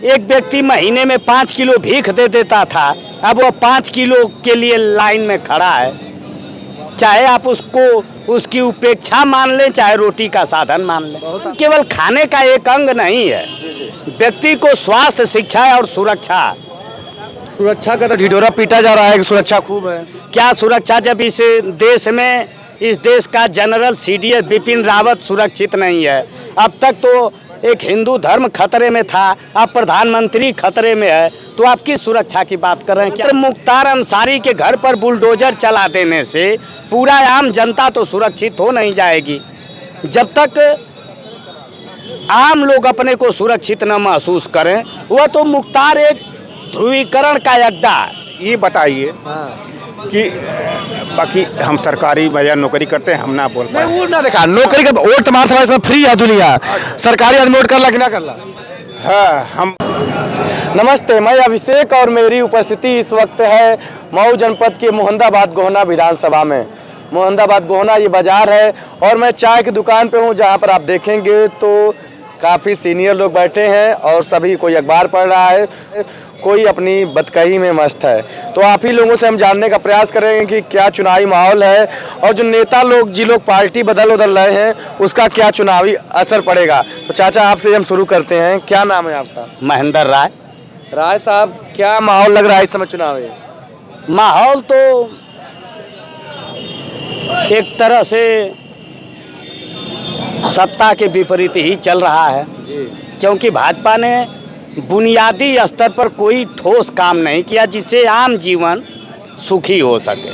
एक व्यक्ति महीने में 5 किलो भीख दे देता था, अब वो 5 किलो के लिए लाइन में खड़ा है। चाहे आप उसको उसकी उपेक्षा मान लें, चाहे रोटी का साधन मान लें। केवल खाने का एक अंग नहीं है, व्यक्ति को स्वास्थ्य, शिक्षा और सुरक्षा का तो ढिढोरा पीटा जा रहा है कि सुरक्षा खूब है। क्या सुरक्षा, जब इस देश में, इस देश का जनरल CDS बिपिन रावत सुरक्षित नहीं है। अब तक तो एक हिंदू धर्म खतरे में था, अब प्रधानमंत्री खतरे में है, तो आप किस सुरक्षा की बात कर रहे हैं? क्या मुख्तार अंसारी के घर पर बुलडोजर चला देने से पूरा आम जनता तो सुरक्षित हो नहीं जाएगी। जब तक आम लोग अपने को सुरक्षित न महसूस करें, वह तो मुख्तार एक ध्रुवीकरण का अड्डा। ये बताइए कि बाकी हम सरकारी वजह नौकरी करते हैं, हम ना बोल पाए। वो ना देखा नौकरी का वोट मारता है, इसमें फ्री है दुनिया, सरकारी आदमी वोट करला कि ना करला। हाँ, हम नमस्ते, मैं अभिषेक और मेरी उपस्थिति इस वक्त है मऊ जनपद के मोहम्मदाबाद गोहना विधानसभा में। मोहम्मदाबाद गोहना ये बाजार है और मैं चाय की दुकान पे हूँ, जहाँ पर आप देखेंगे तो काफ़ी सीनियर लोग बैठे हैं और सभी कोई अखबार पढ़ रहा है, कोई अपनी बतकही में मस्त है। तो आप ही लोगों से हम जानने का प्रयास करेंगे कि क्या चुनावी माहौल है और जो नेता लोग, जी लोग पार्टी बदल रहे हैं, उसका क्या चुनावी असर पड़ेगा। तो चाचा आपसे हम शुरू करते हैं, क्या नाम है आपका? महेंद्र राय साहब, क्या माहौल लग रहा है इस समय चुनावी? माहौल तो एक तरह से सत्ता के विपरीत ही चल रहा है, क्योंकि भाजपा ने बुनियादी स्तर पर कोई ठोस काम नहीं किया जिससे आम जीवन सुखी हो सके।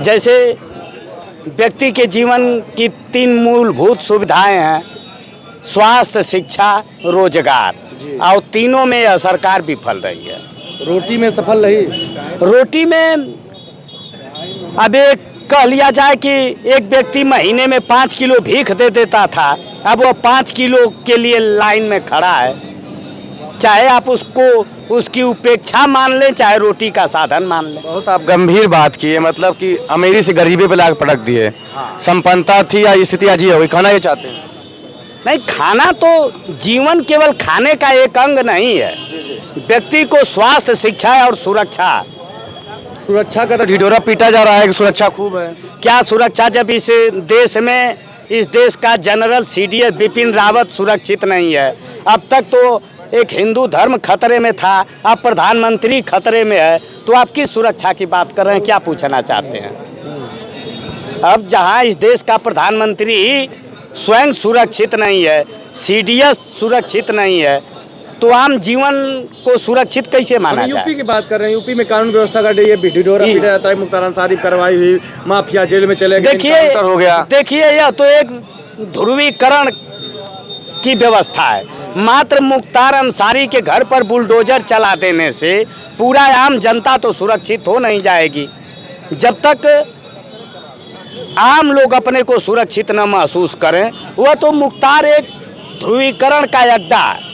जैसे व्यक्ति के जीवन की 3 मूलभूत सुविधाएं हैं, स्वास्थ्य, शिक्षा, रोजगार, और तीनों में यह सरकार विफल रही है। रोटी में सफल रही? रोटी में अब एक कह लिया जाए कि एक व्यक्ति महीने में 5 किलो भीख दे देता था, अब वो 5 किलो के लिए लाइन में खड़ा है। चाहे आप उसको उसकी उपेक्षा मान लें, चाहे रोटी का साधन मान लें। बहुत आप गंभीर बात की है, मतलब कि अमीरी से गरीबी पे लाग पटक दिए। संपन्नता थी या स्थिति आज ये हो गई, खाना ये चाहते हैं? नहीं, खाना तो जीवन केवल खाने का एक अंग नहीं है, व्यक्ति को स्वास्थ्य, शिक्षा और सुरक्षा का तो ढिढोरा पीटा जा रहा है कि सुरक्षा खूब है। क्या सुरक्षा, जब इस देश में, इस देश का जनरल CDS बिपिन रावत सुरक्षित नहीं है। अब तक तो एक हिंदू धर्म खतरे में था, अब प्रधानमंत्री खतरे में है, तो आप किस सुरक्षा की बात कर रहे हैं? क्या पूछना चाहते हैं? अब जहां इस देश का प्रधानमंत्री स्वयं सुरक्षित नहीं है, CDS सुरक्षित नहीं है, तो आम जीवन को सुरक्षित कैसे माना जाए? यूपी की बात कर रहे हैं, यूपी में कानून व्यवस्था का ये ढिढोरा पीटा जाता है, मुख्तार अंसारी कार्रवाई हुई, माफिया जेल में चले गए, देखिए हो गया। देखिए, यह तो एक ध्रुवीकरण की व्यवस्था है। मात्र मुख्तार अंसारी के घर पर बुलडोजर चला देने से पूरा आम जनता तो सुरक्षित हो नहीं जाएगी। जब तक आम लोग अपने को सुरक्षित न महसूस करें, वह तो मुख्तार एक ध्रुवीकरण का अड्डा है।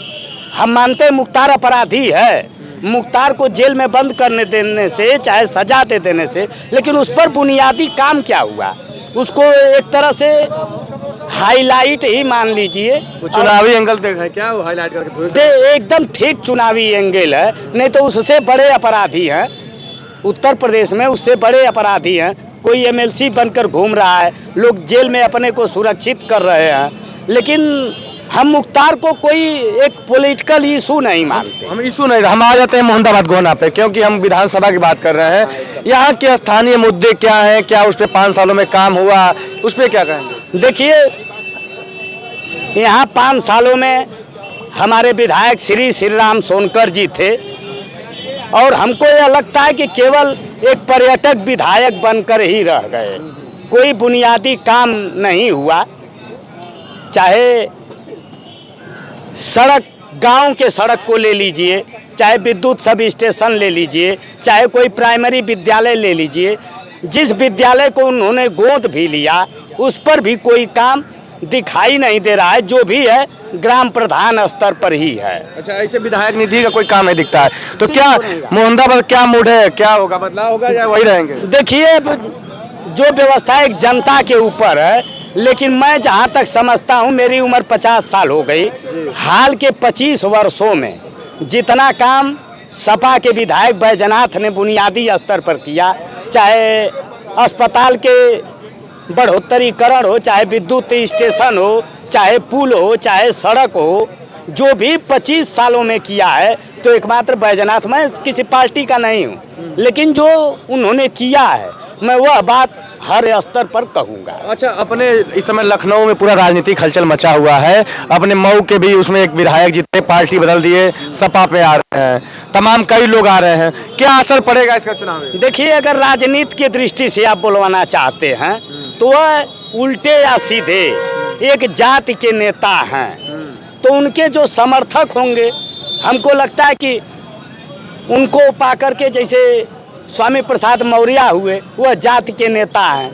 हम मानते हैं मुख्तार अपराधी है, मुख्तार को जेल में बंद करने देने से, चाहे सजा दे देने से, लेकिन उस पर बुनियादी काम क्या हुआ? उसको एक तरह से हाईलाइट ही मान लीजिए। चुनावी एंगल देखा है क्या वो हाईलाइट करके? एकदम ठीक चुनावी एंगल है, नहीं तो उससे बड़े अपराधी हैं उत्तर प्रदेश में, उससे बड़े अपराधी हैं। कोई MLC बनकर घूम रहा है, लोग जेल में अपने को सुरक्षित कर रहे हैं, लेकिन हम मुख्तार को कोई एक पॉलिटिकल इशू नहीं मानते। हम इशू नहीं, हम आ जाते हैं मोहम्मदाबाद गोहना पे, क्योंकि हम विधानसभा की बात कर रहे हैं। यहाँ के स्थानीय मुद्दे क्या हैं, क्या उस पर 5 सालों में काम हुआ, उस पर क्या कहेंगे? देखिए, यहाँ 5 सालों में हमारे विधायक श्री राम सोनकर जी थे, और हमको यह लगता है कि केवल एक पर्यटक विधायक बनकर ही रह गए, कोई बुनियादी काम नहीं हुआ। चाहे सड़क, गांव के सड़क को ले लीजिए, चाहे विद्युत सब स्टेशन ले लीजिए, चाहे कोई प्राइमरी विद्यालय ले लीजिए, जिस विद्यालय को उन्होंने गोद भी लिया उस पर भी कोई काम दिखाई नहीं दे रहा है। जो भी है ग्राम प्रधान स्तर पर ही है। अच्छा, ऐसे विधायक निधि का कोई काम नहीं दिखता है, तो क्या मोहम्मदाबाद क्या मूड है, क्या होगा, बदलाव होगा या वही रहेंगे? देखिए, जो व्यवस्था एक जनता के ऊपर है, लेकिन मैं जहाँ तक समझता हूँ, मेरी उम्र 50 साल हो गई, हाल के 25 वर्षों में जितना काम सपा के विधायक बैजनाथ ने बुनियादी स्तर पर किया, चाहे अस्पताल के बढ़ोत्तरीकरण हो, चाहे विद्युत स्टेशन हो, चाहे पुल हो, चाहे सड़क हो, जो भी 25 सालों में किया है, तो एकमात्र बैजनाथ, मैं किसी पार्टी का नहीं हूँ, लेकिन जो उन्होंने किया है मैं वह बात हर स्तर पर कहूँगा। अच्छा, अपने इस समय लखनऊ में पूरा राजनीतिक हलचल मचा हुआ है, अपने मऊ के भी उसमें एक विधायक जीते, पार्टी बदल दिए, सपा पे आ रहे हैं, तमाम कई लोग आ रहे हैं, क्या असर पड़ेगा इसका चुनाव में? देखिए, अगर राजनीति की दृष्टि से आप बुलवाना चाहते हैं तो वह उल्टे या सीधे एक जाति के नेता हैं, तो उनके जो समर्थक होंगे, हमको लगता है कि उनको पाकर के, जैसे स्वामी प्रसाद मौर्य हुए, वह जाति के नेता हैं,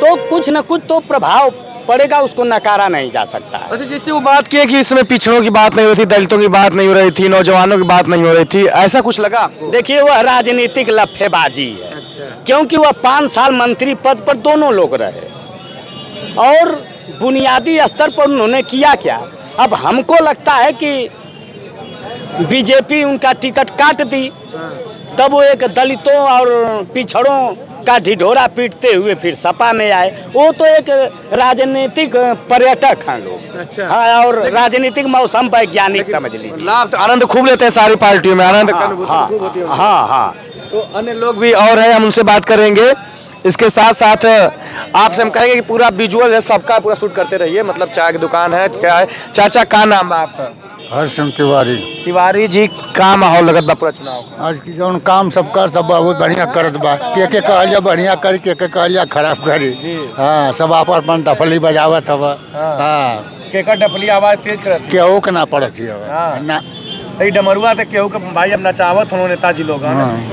तो कुछ न कुछ तो प्रभाव पड़ेगा, उसको नकारा नहीं जा सकता है। अच्छा, जैसे वो बात की कि इसमें पिछड़ों की बात नहीं हो रही थी, दलितों की बात नहीं हो रही थी, नौजवानों की बात नहीं हो रही थी, ऐसा कुछ लगा आपको? देखिए, वह राजनीतिक लफेबाजी है। अच्छा। क्योंकि वह 5 साल मंत्री पद पर दोनों लोग रहे और बुनियादी स्तर पर उन्होंने किया क्या। अब हमको लगता है कि बीजेपी उनका टिकट काट दी, तब वो एक दलितों और पिछड़ों का ढिढोरा पीटते हुए फिर सपा में आए। वो तो एक राजनीतिक पर्यटक हैं लोग। अच्छा। हाँ, और राजनीतिक मौसम वैज्ञानिक समझ लीजिए। लाभ तो आनंद खूब लेते हैं सारी पार्टियों में, आनंद हाँ। तो अन्य लोग भी और हैं, हम उनसे बात करेंगे। इसके साथ साथ आपसे हम कहेंगे कि पूरा विजुअल है सबका, पूरा शूट करते रहिए। मतलब चाय की दुकान है, क्या है, चाचा का नाम है आपका? हरसिंह तिवारी। तिवारी जी, का माहौल लगत बा पूरा चुनाव का? आज की जौन काम सबका सब बहुत बढ़िया करत बा, के कहलिया बढ़िया करी, के कहलिया खराब करी। हाँ, सब अपन डफली बजावत हवा। हाँ, केकर डफली आवाज तेज करत, केहू के ना पड़त ना, डमरुआ तक केहू के भाई अब नचावत हो नेताजी लोग।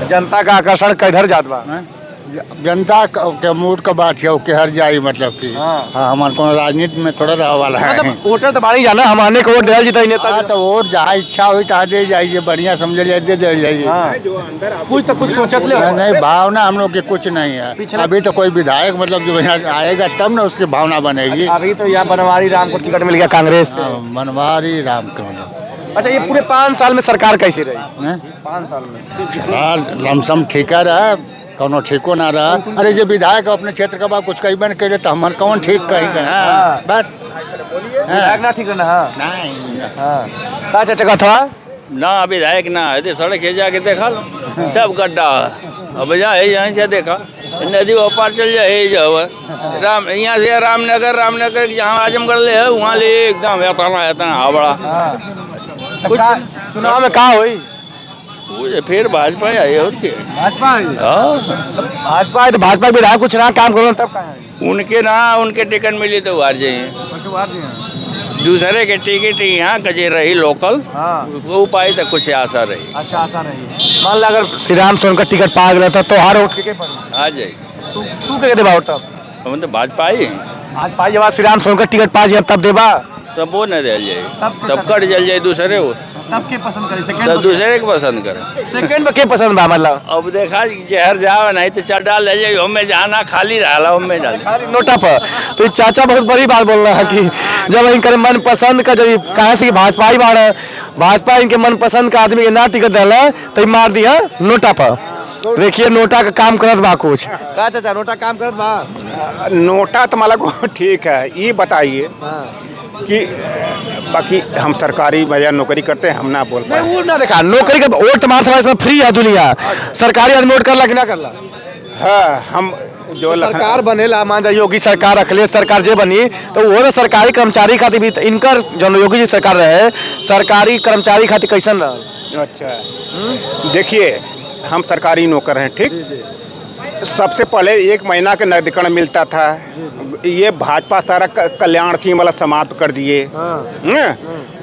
जनता का आकर्षण किधर जात बा? जनता के मूड का बात है, के हर जाई, मतलब कि हाँ, हमारे को राजनीति में थोड़ा रह वाला है। मतलब वोटर तो बानी जाना, हमारे को वोट दे जीता नेता, तो वोट जहाँ इच्छा हुई तहाँ दे जाइए, बढ़िया समझ जाइए, दे जाइए। कुछ तो कुछ सोचत ले नहीं, भावना हम लोग की कुछ नहीं है अभी तो। कोई विधायक मतलब जो यहाँ आएगा तब ना उसकी भावना बनेगी। अभी तो यहाँ बनवारी राम को टिकट मिल गया कांग्रेस से। बनवारी राम के मतलब। अच्छा, ये पूरे 5 साल में सरकार कैसी रही? 5 साल में लमसम ठीक रहा, कौनो ठीको ना रहा। अरे जो विधायक अपने क्षेत्र का बात कुछ कही बन करे तो हमारे कौन ठीक कही गए? बस विधायक ना ठीक रहना। नहीं चाचा का था ना, विधायक ना है, सड़क है जाके देखा लो, सब गड्ढा है। अब यहाँ से देखा नदी वो पार चल जाए, जो राम यहाँ से रामनगर जहाँ आजमगढ़ ले है वहाँ ले एकदम इतना हावड़ा। कुछ चुनाव में कहा हुई? फिर भाजपा आई और क्या? भाजपा है तो भाजपा विधायक कुछ ना काम करो तब उनके टिकट मिली तो हार जाइए। दूसरे के टिकट यहाँ कजे रही लोकल, वो पाई तो कुछ आशा रही। अच्छा, आशा रही। मान लो अगर श्री राम सोन का टिकट पा गया था तो हार उठ के आ जाए। तू क्या देबा तब? हम तो भाजपा ही भाजपा जब श्री राम सोन का टिकट पा जाए तब देबा, तब वो न जल जाए, तब कट जल जाए दूसरे वो, तब के पसंद करे सेकंड, तब दूसरे को पसंद करे। सेकंड में के पसंद बा? मतलब अब देखा जहर जाओ नहीं तो चल डाल ले जाए, हमें जाना खाली रहा, हमें डाल खाली नोटा पर। तो चाचा बहुत बड़ी बात बोल रहा है कि जब इनके मन पसंद का, जब कहा से कि भाजपा ही बाढ़, भाजपा इनके मन पसंद का आदमी के ना टिकट दिला तो मार दिया नोटा पर। देखिए, नोटा का काम करत बा कुछ का चाचा? नोटा काम करत बा? नोटा तो मला को ठीक है। ये बताइए कि बाकी हम सरकारी वजह नौकरी करते हैं, हम ना बोल पाए। वो ना देखा नौकरी का वोट मारता इसमें फ्री है दुनिया, सरकारी आदमी वोट करला कि ना करला? हाँ, हम जो सरकार बनेला, मान जा योगी सरकार अखिलेश सरकार जे बनी तो वो सरकारी कर्मचारी खातिर भी इनकर जो योगी जी सरकार रहे, सरकारी कर्मचारी खातिर कैसन रहा? अच्छा, देखिए, हम सरकारी नौकर हैं, ठीक। सबसे पहले 1 महीना का नकदीकरण मिलता था। ये भाजपा सारा कल्याण सिंह वाला समाप्त कर दिए।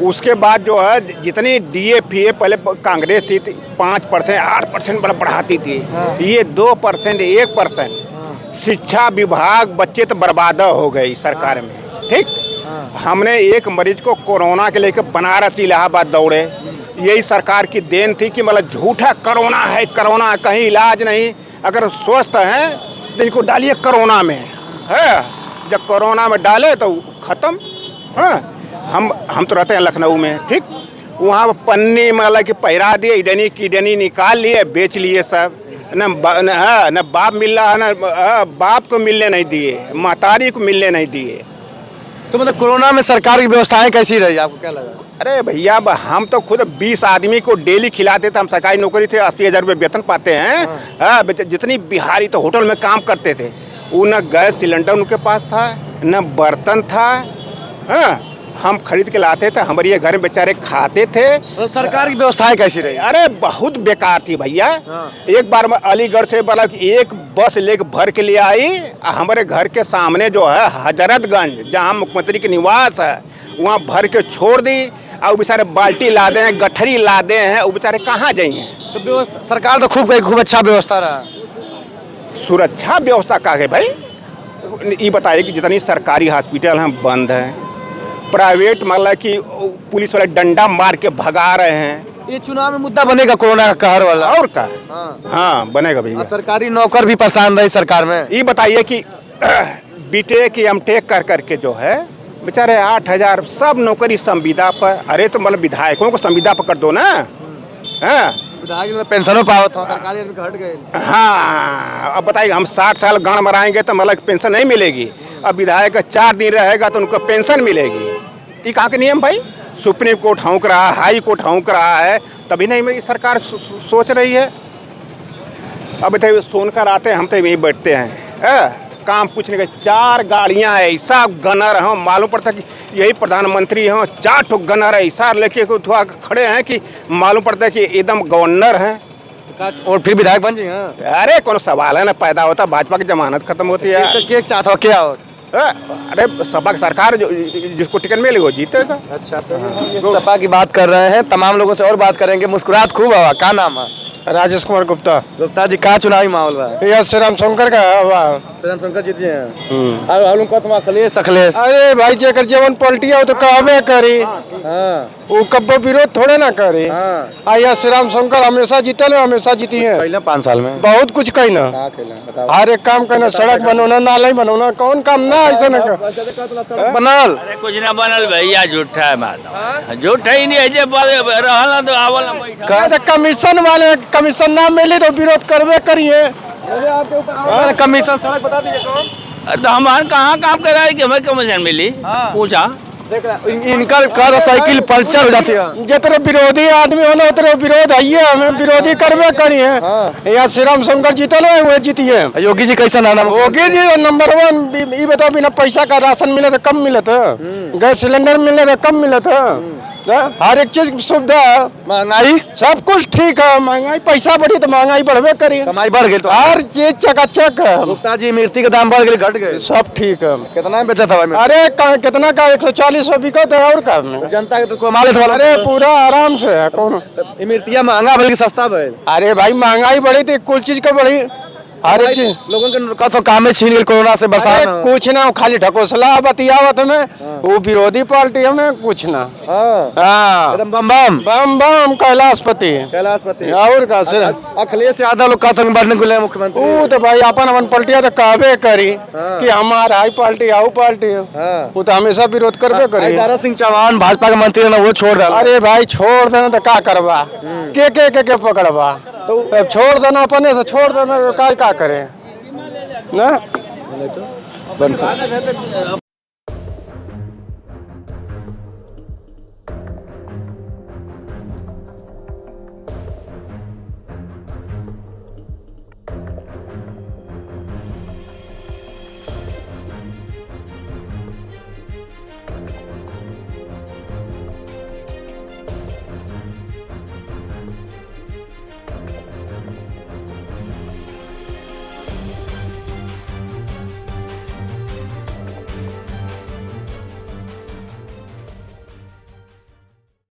उसके बाद जो है जितनी DA पहले कांग्रेस थी 5%, 8% बढ़ाती थी, ये 2%, 1%। शिक्षा विभाग बच्चे तो बर्बाद हो गई सरकार में, ठीक। हमने एक मरीज को कोरोना के लेकर बनारस इलाहाबाद दौड़े, यही सरकार की देन थी कि मतलब झूठा कोरोना है, कोरोना कहीं इलाज नहीं, अगर स्वस्थ हैं तो इनको डालिए कोरोना में, है। जब कोरोना में डाले तो खत्म। हाँ, हम तो रहते हैं लखनऊ में, ठीक, वहाँ पन्नी मतलब कि पहिरा दिए, इडनी किडनी निकाल लिए, बेच लिए सब। न बाप मिल रहा, न बाप को मिलने नहीं दिए, महतारी को मिलने नहीं दिए। तो मतलब कोरोना में सरकार की व्यवस्थाएं कैसी रही, आपको क्या लगा? अरे भैया, हम तो खुद 20 आदमी को डेली खिलाते थे। हम सरकारी नौकरी थे, 80,000 रुपये वेतन पाते हैं। हाँ, जितनी बिहारी तो होटल में काम करते थे, वो न गैस सिलेंडर उनके पास था, न बर्तन था। हाँ, हम खरीद के लाते थे, हमारे ये घर में बेचारे खाते थे। तो सरकार की व्यवस्थाएं कैसी रही? अरे बहुत बेकार थी भैया। एक बार मैं अलीगढ़ से बोला कि एक बस लेके भर के लिए आई, हमारे घर के सामने जो है हजरतगंज, जहाँ मुख्यमंत्री के निवास है, वहाँ भर के छोड़ दी। और बेचारे बाल्टी लादे हैं, गठरी लादे हैं, वो बेचारे कहाँ जाइए? तो व्यवस्था सरकार तो खूब अच्छा व्यवस्था रहा। सुरक्षा व्यवस्था का है भाई? ये बताइए कि जितनी सरकारी हॉस्पिटल हैं बंद हैं, प्राइवेट मतलब कि पुलिस वाले डंडा मार के भगा रहे हैं। ये चुनाव में मुद्दा बनेगा कोरोना का कहर वाला। और का? हाँ, बनेगा भैया। सरकारी नौकर भी परेशान रहे सरकार में। ये बताइए कि बीटेक एमटेक कर करके जो है बेचारे 8,000 सब नौकरी संविदा पर। अरे तो मतलब विधायकों को संविदा पर कर दो ना। हाँ, विधायक पेंशनों पावत हो, सरकारी घट गए। हाँ, अब बताइए, हम 60 साल गाँव मराएंगे तो मतलब पेंशन नहीं मिलेगी। अब विधायक 4 दिन रहेगा तो उनको पेंशन मिलेगी। ये कहाँ के नियम भाई? सुप्रीम कोर्ट हाँक रहा है, हाई कोर्ट हाँक रहा है, तभी नहीं मेरी सरकार सोच रही है। अब बताइए, सोनकर आते हैं, हम तो यहीं बैठते हैं, काम कुछ नहीं। 4 गाड़ियाँ ऐसा गनर हैं, मालूम पड़ता कि यही प्रधानमंत्री हैं। 4 ठो गनर ऐसा लेके खड़े हैं कि मालूम पड़ता है कि एकदम गवर्नर हैं। और फिर विधायक बन जाए? अरे कौन सवाल है ना पैदा होता, भाजपा की जमानत खत्म होती है। केक चाहता हो क्या हो? अरे सपा की सरकार जिसको टिकट मिले वो जीतेगा। अच्छा, तो सपा की बात कर रहे हैं, तमाम लोगों से और बात करेंगे। मुस्कुराहट खूब हवा, क्या नाम है? राजेश कुमार गुप्ता। गुप्ता जी, कहाँ चुनावी माहौल बा? यह श्री राम शंकर का हवा। श्री राम शंकर जीते हैं। और हम लोग का तुम अखिलेश अरे भाई, जेकर जीवन पलटी हो तो कहबे करी। वो कब्बो विरोध थोड़े ना करे। यह श्री राम शंकर हमेशा जीतल, हमेशा जीती है। पहले 5 साल में बहुत कुछ कहना, हर एक काम करना, सड़क बनोना, नाला बनोना, कौन काम ना ऐसा न बनल। अरे कुछ ना बनल भैया, झूठा है बात, झूठा ही नहीं है। जे रहल तो आवल ना बैठा। कमीशन वाले कमीशन ना मिले तो विरोध करवे करिए। कमीशन सड़क बता दीजिए कौन? अरे तो हमारे कहाँ काम कर रहा है कि हमें कमीशन मिली? पूछा इनका कार साइकिल पंचर हो जाती है। जितने विरोधी आदमी होना उतने विरोध आइए, हमें विरोधी करवे करिए। यहाँ श्री राम शंकर जीतल हुए जीतिए। योगी जी कैसा नाम? योगी जी नंबर 1। ये बताओ, बिना पैसा का राशन मिले तो कम मिले था, गैस सिलेंडर मिले तो कम मिले था, हर एक चीज सुविधा, महंगाई सब कुछ ठीक है। महंगाई पैसा बढ़ी तो महंगाई बढ़वे करी, कमाई बढ़ गई तो हर चीज चकाचक है। गुप्ता जी, मिर्ची के दाम बढ़ गए, घट गए? सब ठीक है। कितना में बेचा था भाई? अरे कितना का 140 बिकत है। और का जनता के तो कमा लेते वाला। अरे पूरा आराम से है। कौन मिर्तिया महंगा बल्कि सस्ता भइल? अरे भाई, महंगाई बढ़ी थी, कुल चीज का बढ़ी, हर एक चीज। लोगों के तो काम छीन गए कोरोना से बसा। कुछ ना, खाली ढकोसला बतियावत में, वो विरोधी पार्टी में कुछ ना। एकदम बम बम बम बम कैलाशपति। और का अखिलेश यादव लोग कहते हैं बढ़ने को मुख्यमंत्री। वो तो भाई अपन पलटिया तो कहबे करी कि हमारा हाई पार्टी आउ पार्टी, वो तो हमेशा विरोध करबे करी। दारा सिंह चौहान भाजपा के मंत्री ना, वो छोड़ डाला। अरे भाई, छोड़ देना तो क्या करवा, के पकड़वा, तो छोड़ देना, अपने से छोड़ देना, का करे ना।